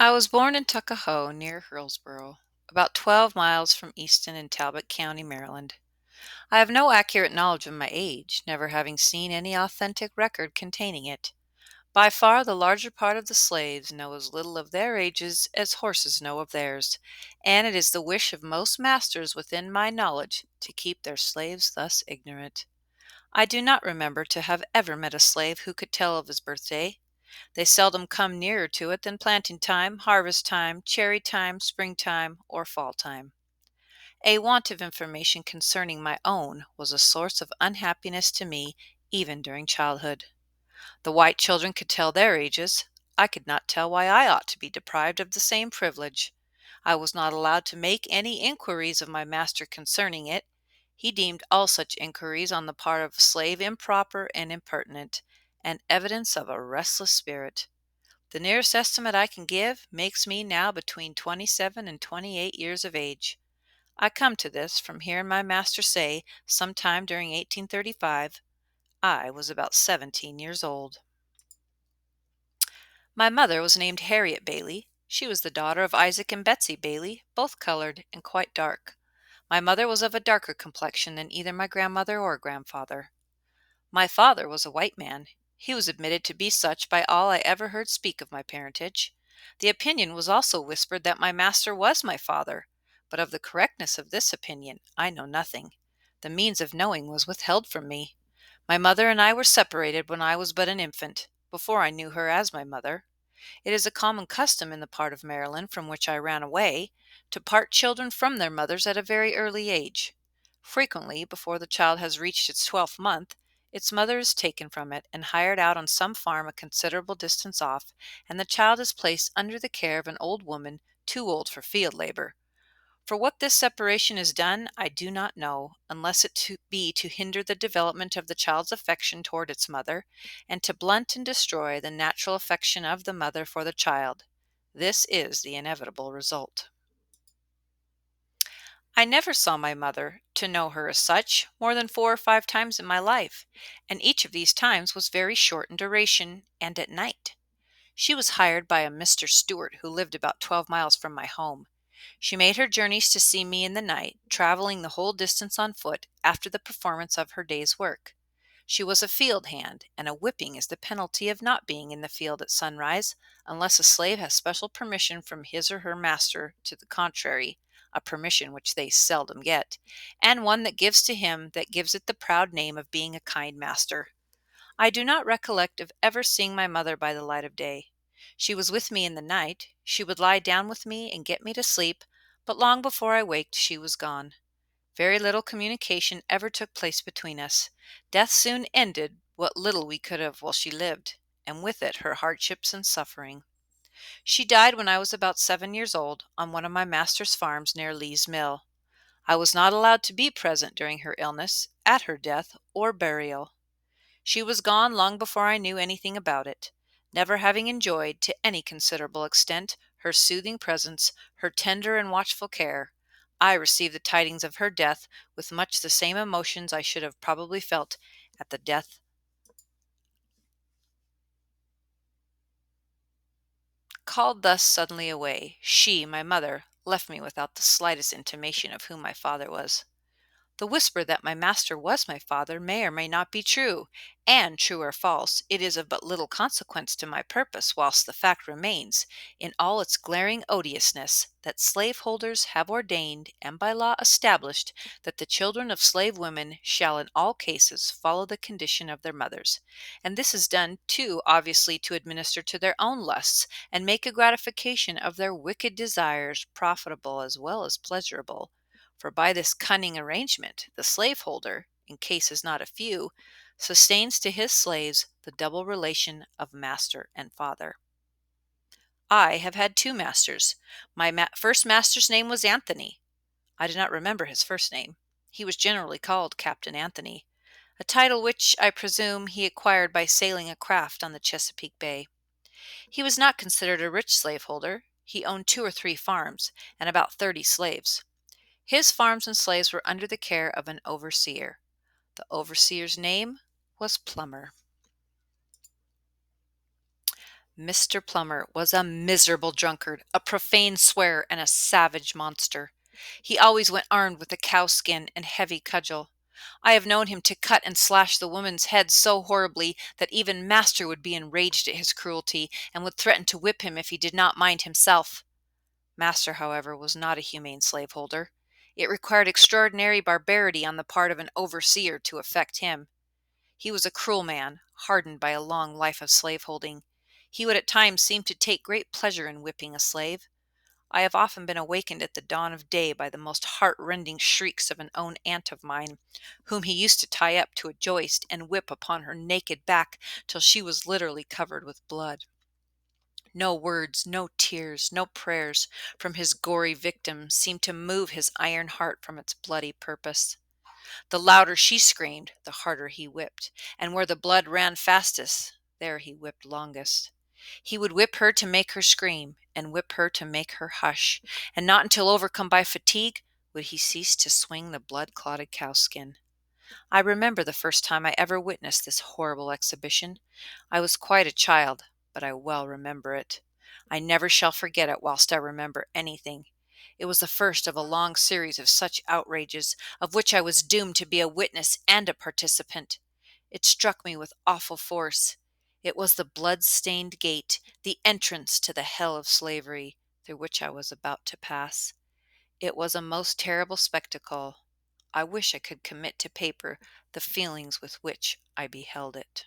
I was born in Tuckahoe, near Hillsboro, about 12 miles from Easton in Talbot County, Maryland. I have no accurate knowledge of my age, never having seen any authentic record containing it. By far the larger part of the slaves know as little of their ages as horses know of theirs, and it is the wish of most masters within my knowledge to keep their slaves thus ignorant. I do not remember to have ever met a slave who could tell of his birthday. They seldom come nearer to it than planting time, harvest time, cherry time, springtime, or fall time. A want of information concerning my own was a source of unhappiness to me even during childhood. The white children could tell their ages. I could not tell why I ought to be deprived of the same privilege. I was not allowed to make any inquiries of my master concerning it. He deemed all such inquiries on the part of a slave improper and impertinent, and evidence of a restless spirit. The nearest estimate I can give makes me now between 27 and 28 years of age. I come to this from hearing my master say, sometime during 1835, I was about 17 years old. My mother was named Harriet Bailey. She was the daughter of Isaac and Betsy Bailey, both colored and quite dark. My mother was of a darker complexion than either my grandmother or grandfather. My father was a white man. He was admitted to be such by all I ever heard speak of my parentage. The opinion was also whispered that my master was my father, but of the correctness of this opinion I know nothing. The means of knowing was withheld from me. My mother and I were separated when I was but an infant, before I knew her as my mother. It is a common custom in the part of Maryland from which I ran away to part children from their mothers at a very early age. Frequently, before the child has reached its 12th month, its mother is taken from it and hired out on some farm a considerable distance off, and the child is placed under the care of an old woman too old for field labor. For what this separation is done, I do not know, unless it be to hinder the development of the child's affection toward its mother, and to blunt and destroy the natural affection of the mother for the child. This is the inevitable result. I never saw my mother, to know her as such, more than 4 or 5 times in my life, and each of these times was very short in duration, and at night. She was hired by a Mr. Stewart who lived about 12 miles from my home. She made her journeys to see me in the night, traveling the whole distance on foot after the performance of her day's work. She was a field hand, and a whipping is the penalty of not being in the field at sunrise, unless a slave has special permission from his or her master to the contrary, a permission which they seldom get, and one that gives to him that gives it the proud name of being a kind master. I do not recollect of ever seeing my mother by the light of day. She was with me in the night. She would lie down with me and get me to sleep, but long before I waked she was gone. Very little communication ever took place between us. Death soon ended what little we could have while she lived, and with it her hardships and suffering. She died when I was about 7 years old, on one of my master's farms near Lee's Mill. I was not allowed to be present during her illness, at her death, or burial. She was gone long before I knew anything about it. Never having enjoyed, to any considerable extent, her soothing presence, her tender and watchful care, I received the tidings of her death with much the same emotions I should have probably felt at the death. Called thus suddenly away, she, my mother, left me without the slightest intimation of who my father was. The whisper that my master was my father may or may not be true, and, true or false, it is of but little consequence to my purpose whilst the fact remains, in all its glaring odiousness, that slaveholders have ordained and by law established that the children of slave women shall in all cases follow the condition of their mothers, and this is done too obviously to administer to their own lusts and make a gratification of their wicked desires profitable as well as pleasurable. For by this cunning arrangement, the slaveholder, in cases not a few, sustains to his slaves the double relation of master and father. I have had two masters. My first master's name was Anthony. I do not remember his first name. He was generally called Captain Anthony, a title which, I presume, he acquired by sailing a craft on the Chesapeake Bay. He was not considered a rich slaveholder. He owned 2 or 3 farms and about 30 slaves. His farms and slaves were under the care of an overseer. The overseer's name was Plummer. Mr. Plummer was a miserable drunkard, a profane swearer, and a savage monster. He always went armed with a cowskin and heavy cudgel. I have known him to cut and slash the woman's head so horribly that even master would be enraged at his cruelty and would threaten to whip him if he did not mind himself. Master, however, was not a humane slaveholder. It required extraordinary barbarity on the part of an overseer to affect him. He was a cruel man, hardened by a long life of slaveholding. He would at times seem to take great pleasure in whipping a slave. I have often been awakened at the dawn of day by the most heart-rending shrieks of an own aunt of mine, whom he used to tie up to a joist and whip upon her naked back till she was literally covered with blood. No words, no tears, no prayers from his gory victim seemed to move his iron heart from its bloody purpose. The louder she screamed, the harder he whipped, and where the blood ran fastest, there he whipped longest. He would whip her to make her scream, and whip her to make her hush, and not until overcome by fatigue would he cease to swing the blood-clotted cowskin. I remember the first time I ever witnessed this horrible exhibition. I was quite a child, but I well remember it. I never shall forget it whilst I remember anything. It was the first of a long series of such outrages, of which I was doomed to be a witness and a participant. It struck me with awful force. It was the blood-stained gate, the entrance to the hell of slavery, through which I was about to pass. It was a most terrible spectacle. I wish I could commit to paper the feelings with which I beheld it.